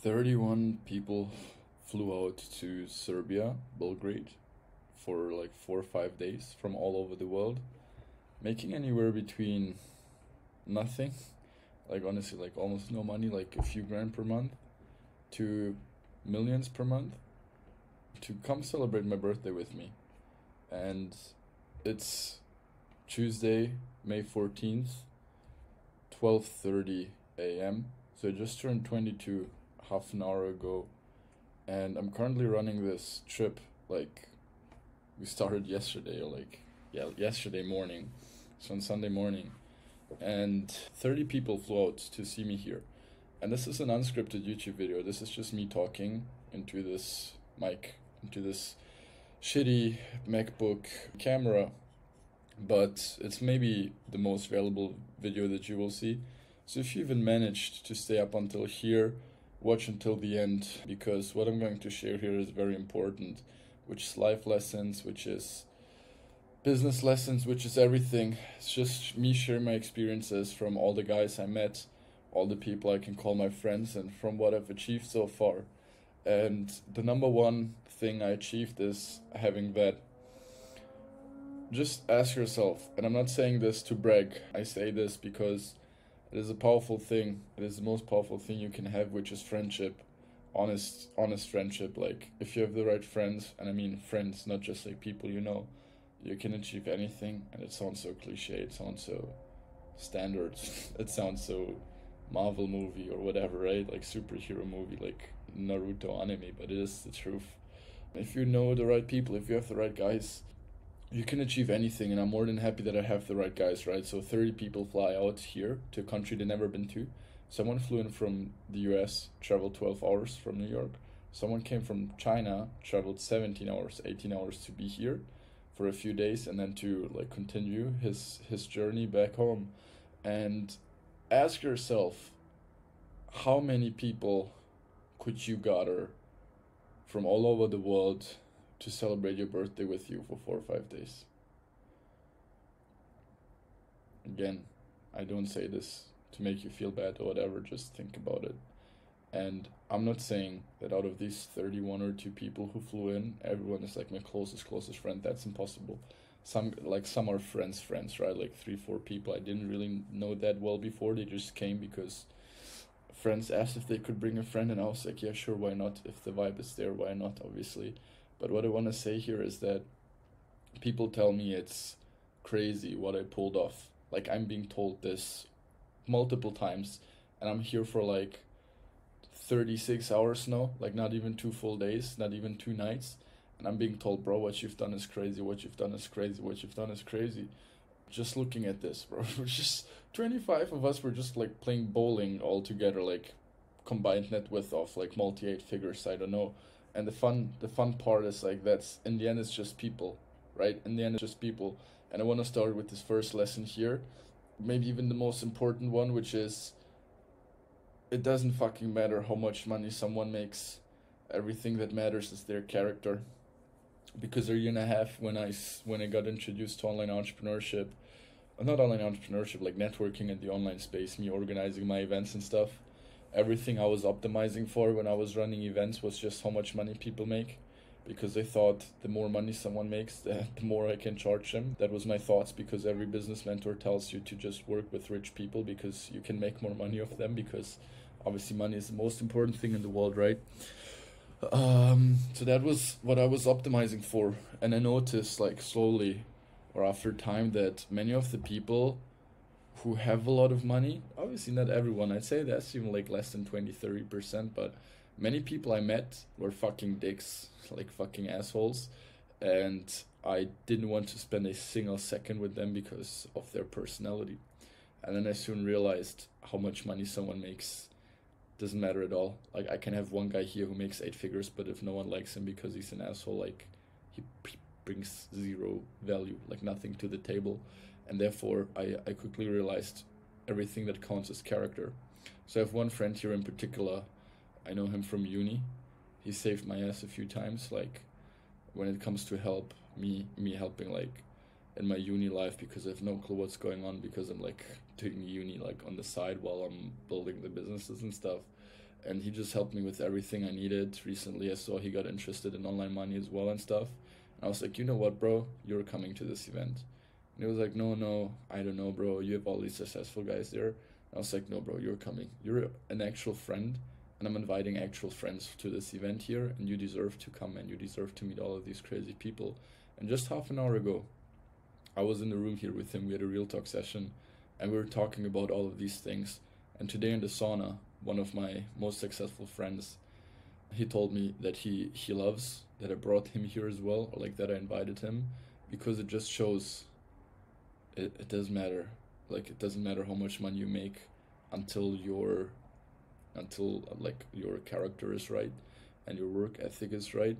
31 people flew out to Serbia, Belgrade, for like 4 or 5 days from all over the world, making anywhere between nothing, like honestly, like almost no money, like a few grand per month, to millions per month, to come celebrate my birthday with me. And it's Tuesday, May 14th, 12:30 a.m. So I just turned 22 half an hour ago, and I'm currently running this trip. Like, we started yesterday, or like, yeah, yesterday morning, so on Sunday morning, and 30 people flew out to see me here. And this is an unscripted YouTube video. This is just me talking into this mic, into this shitty MacBook camera, but it's maybe the most valuable video that you will see. So if you even managed to stay up until here, watch until the end, because what I'm going to share here is very important, which is life lessons, which is business lessons, which is everything. It's just me sharing my experiences from all the guys I met, all the people I can call my friends, and from what I've achieved so far. And the number one thing I achieved is having that. Just ask yourself, and I'm not saying this to brag, I say this because it is a powerful thing. It is the most powerful thing you can have, which is friendship. Honest friendship. Like, if you have the right friends, and I mean friends, not just like people you know, you can achieve anything. And it sounds so cliche, it sounds so standard, it sounds so Marvel movie or whatever, right? Like superhero movie, like Naruto anime, but it is the truth. If you know the right people, if you have the right guys, you can achieve anything, and I'm more than happy that I have the right guys, right? So 30 people fly out here to a country they've never been to. Someone flew in from the US, traveled 12 hours from New York. Someone came from China, traveled 17 hours, 18 hours to be here for a few days, and then to like continue his journey back home. And ask yourself, how many people could you gather from all over the world to celebrate your birthday with you for 4 or 5 days? Again, I don't say this to make you feel bad or whatever, just think about it. And I'm not saying that out of these 31 or 2 people who flew in, everyone is like my closest friend. That's impossible. Some are friends, right? Like 3, 4 people I didn't really know that well before. They just came because friends asked if they could bring a friend, and I was like, yeah, sure, why not? If the vibe is there, why not, obviously. But what I want to say here is that people tell me it's crazy what I pulled off. Like, I'm being told this multiple times, and I'm here for like 36 hours now, like not even 2 full days, not even 2 nights. And I'm being told, bro, what you've done is crazy, what you've done is crazy, what you've done is crazy. Just looking at this, bro, we're just 25 of us were just like playing bowling all together, like combined net worth of like multi 8 figures, I don't know. And the fun part is like, that's in the end it's just people, right? In the end it's just people. And I want to start with this first lesson here, maybe even the most important one, which is, it doesn't fucking matter how much money someone makes. Everything that matters is their character. Because a year and a half, when I got introduced to online entrepreneurship, not online entrepreneurship, like networking in the online space, me organizing my events and stuff, everything I was optimizing for when I was running events was just how much money people make. Because I thought the more money someone makes, the more I can charge them. That was my thoughts, because every business mentor tells you to just work with rich people because you can make more money off them, because obviously money is the most important thing in the world, right? So that was what I was optimizing for. And I noticed, like, slowly or after time, that many of the people who have a lot of money, obviously not everyone, I'd say that's even like less than 20-30%, but many people I met were fucking dicks, like fucking assholes. And I didn't want to spend a single second with them because of their personality. And then I soon realized how much money someone makes doesn't matter at all. Like, I can have one guy here who makes 8 figures, but if no one likes him because he's an asshole, like, he brings zero value, like nothing to the table. And therefore I quickly realized everything that counts is character. So I have one friend here in particular. I know him from uni. He saved my ass a few times, like when it comes to me helping like in my uni life, because I have no clue what's going on, because I'm like doing uni like on the side while I'm building the businesses and stuff. and he just helped me with everything I needed. Recently, I saw he got interested in online money as well and stuff. And I was like, you know what, bro, you're coming to this event. And he was like, no, no, I don't know, bro. You have all these successful guys there. And I was like, no, bro, you're coming. You're an actual friend, and I'm inviting actual friends to this event here, and you deserve to come, and you deserve to meet all of these crazy people. And just half an hour ago, I was in the room here with him. We had a real talk session, and we were talking about all of these things. And today in the sauna, one of my most successful friends, he told me that he loves that I brought him here as well, or like that I invited him, because it just shows it doesn't matter. Like it doesn't matter how much money you make until like your character is right and your work ethic is right.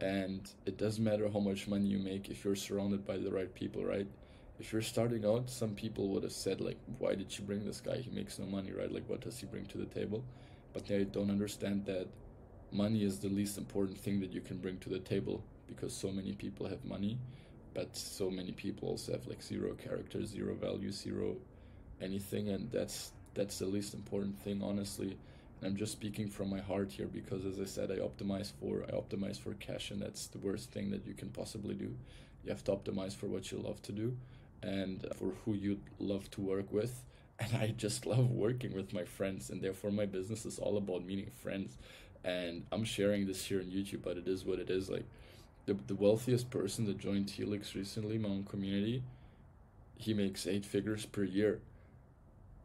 And it doesn't matter how much money you make if you're surrounded by the right people, right? If you're starting out, some people would have said like, why did you bring this guy? He makes no money, right? Like what does he bring to the table? But they don't understand that money is the least important thing that you can bring to the table, because so many people have money, but so many people also have like zero character, zero value, zero anything. And that's the least important thing, honestly. And I'm just speaking from my heart here, because as I said, I optimize for cash, and that's the worst thing that you can possibly do. You have to optimize for what you love to do and for who you love to work with. And I just love working with my friends, and therefore my business is all about meeting friends. And I'm sharing this here on YouTube, but it is what it is. Like the wealthiest person that joined Helix recently, my own community, he makes 8 figures per year,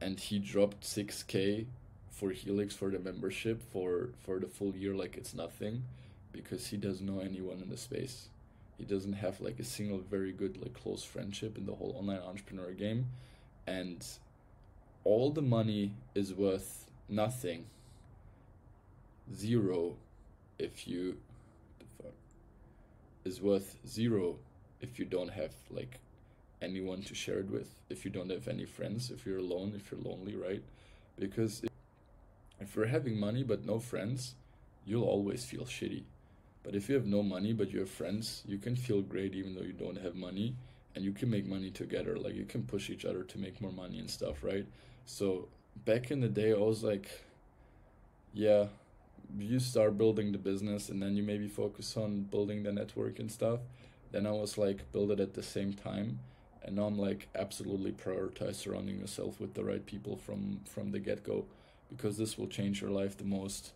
and he dropped 6K for Helix for the membership for the full year like it's nothing, because he doesn't know anyone in the space. He doesn't have like a single very good like close friendship in the whole online entrepreneur game. And all the money is worth nothing, zero, if you the fuck is worth zero if you don't have like anyone to share it with, if you don't have any friends, if you're alone, if you're lonely, right? Because if you're having money but no friends, you'll always feel shitty. But if you have no money but you have friends, you can feel great even though you don't have money, and you can make money together. Like you can push each other to make more money and stuff, right? So back in the day, I was like, yeah, you start building the business and then you maybe focus on building the network and stuff. Then I was like, build it at the same time. And now I'm like, absolutely prioritize surrounding yourself with the right people from the get-go, because this will change your life the most.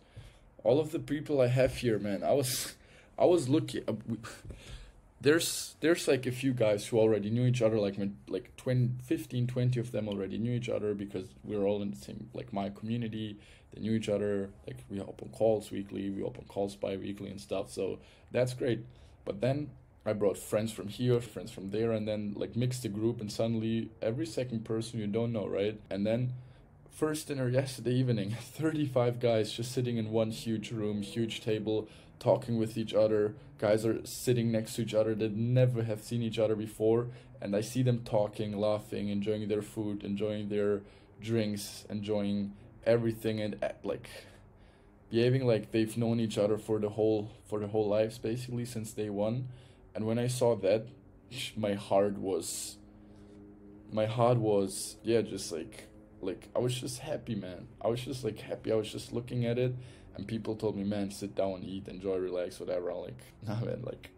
All of the people I have here, man, I was lucky. There's like a few guys who already knew each other, like 20, 15, 20 of them already knew each other, because we were all in the same, like my community. They knew each other, like we hop on calls weekly, we hop on calls bi-weekly and stuff, so that's great. But then I brought friends from here, friends from there, and then like mixed the group, and suddenly every second person you don't know, right? And then first dinner yesterday evening, 35 guys just sitting in one huge room, huge table, talking with each other. Guys are sitting next to each other that never have seen each other before, and I see them talking, laughing, enjoying their food, enjoying their drinks, enjoying everything, and like behaving like they've known each other for their whole lives, basically since day one. And when I saw that, my heart was yeah, just like I was just happy, man. I was just like happy. I was just looking at it, and people told me, man, sit down, eat, enjoy, relax, whatever. I'm like, nah, man, like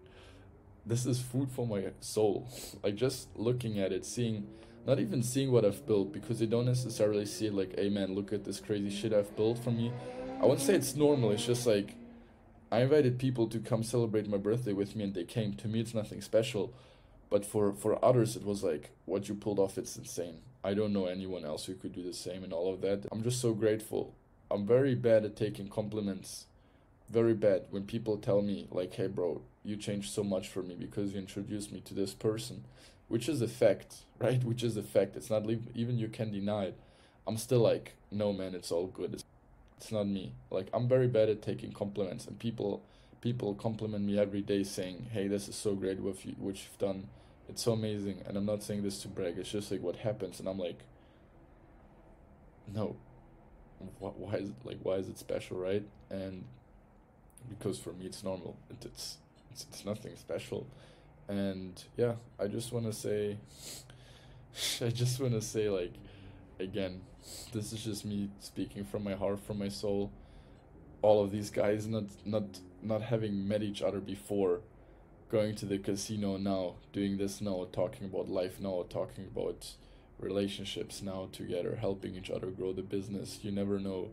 this is food for my soul. Like just looking at it, seeing, not even seeing what I've built, because they don't necessarily see it like, hey man, look at this crazy shit I've built for me. I wouldn't say it's normal. It's just like I invited people to come celebrate my birthday with me, and they came. To me, it's nothing special, but for others, it was like, what you pulled off, it's insane. I don't know anyone else who could do the same and all of that. I'm just so grateful. I'm very bad at taking compliments. Very bad when people tell me like, hey bro, you changed so much for me because you introduced me to this person, which is a fact, right? Which is a fact. It's not even you can deny it. I'm still like, no man, it's all good. It's not me. Like I'm very bad at taking compliments, and people compliment me every day saying, hey, this is so great what you've done. It's so amazing. And I'm not saying this to brag. It's just like what happens, and I'm like, no, why is it special, right? And because for me it's normal. It's nothing special. And yeah, I just want to say, I just want to say like, again, this is just me speaking from my heart, from my soul. all of these guys not having met each other before, going to the casino now, doing this now, talking about life now, talking about relationships now together, helping each other grow the business. You never know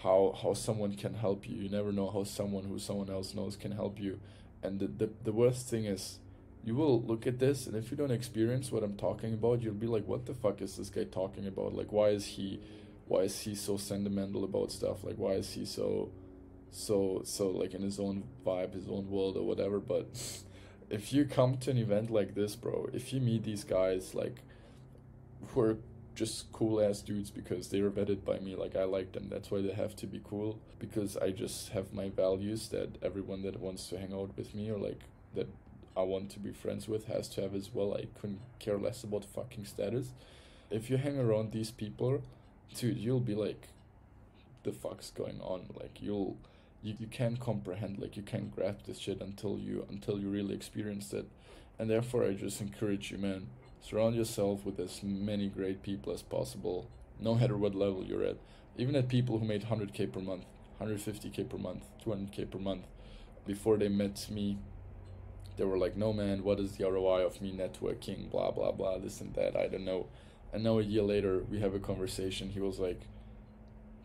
how someone can help you. You never know how someone who someone else knows can help you. And the worst thing is, you will look at this, and if you don't experience what I'm talking about, you'll be like, what the fuck is this guy talking about? Like, why is he so sentimental about stuff? Like, why is he so like in his own vibe, his own world or whatever? But if you come to an event like this, bro, if you meet these guys like who are just cool ass dudes because they were vetted by me, like I like them. That's why they have to be cool, because I just have my values that everyone that wants to hang out with me, or like that I want to be friends with, has to have as well. I couldn't care less about fucking status. If you hang around these people, dude, you'll be like, the fuck's going on? Like you can't comprehend, like you can't grasp this shit until you really experience it. And therefore I just encourage you, man, surround yourself with as many great people as possible, no matter what level you're at. Even at people who made 100K per month, 150K per month, 200K per month, before they met me, they were like, no man, what is the ROI of me networking, blah blah blah, this and that, I don't know. And now a year later we have a conversation. He was like,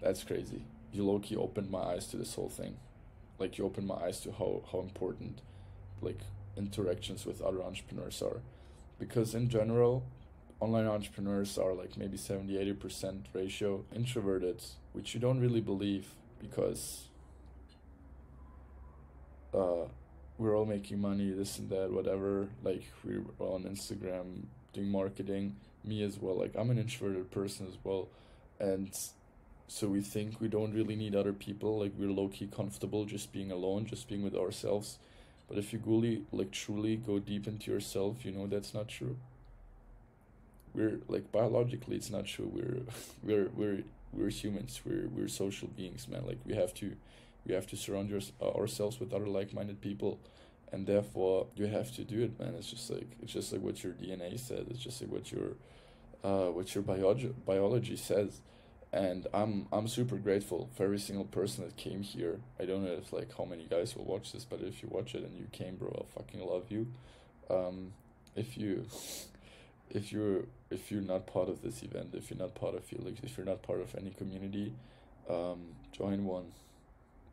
that's crazy. You low key opened my eyes to this whole thing. Like you opened my eyes to how important like interactions with other entrepreneurs are. Because in general, online entrepreneurs are like maybe 70-80% ratio introverted, which you don't really believe, because uh, we're all making money, this and that, whatever. Like we're on Instagram doing marketing, me as well. Like I'm an introverted person as well, and so we think we don't really need other people. Like we're low key comfortable just being alone, just being with ourselves. But if you really, like, truly go deep into yourself, you know that's not true. We're like biologically, it's not true. We're humans. We're social beings, man. Like we have to surround ourselves with other like-minded people, and therefore you have to do it, man. It's just like what your DNA says. It's just like what your biology says. And I'm super grateful for every single person that came here. I don't know if like how many guys will watch this, but if you watch it and you came, bro, I fucking love you. If you if you're not part of this event, if you're not part of Felix, if you're not part of any community, join one.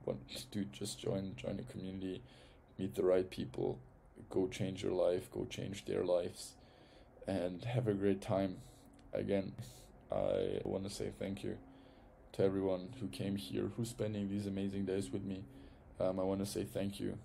One, dude, just join a community, meet the right people, go change your life, go change their lives, and have a great time. Again, I want to say thank you to everyone who came here, who's spending these amazing days with me. I want to say thank you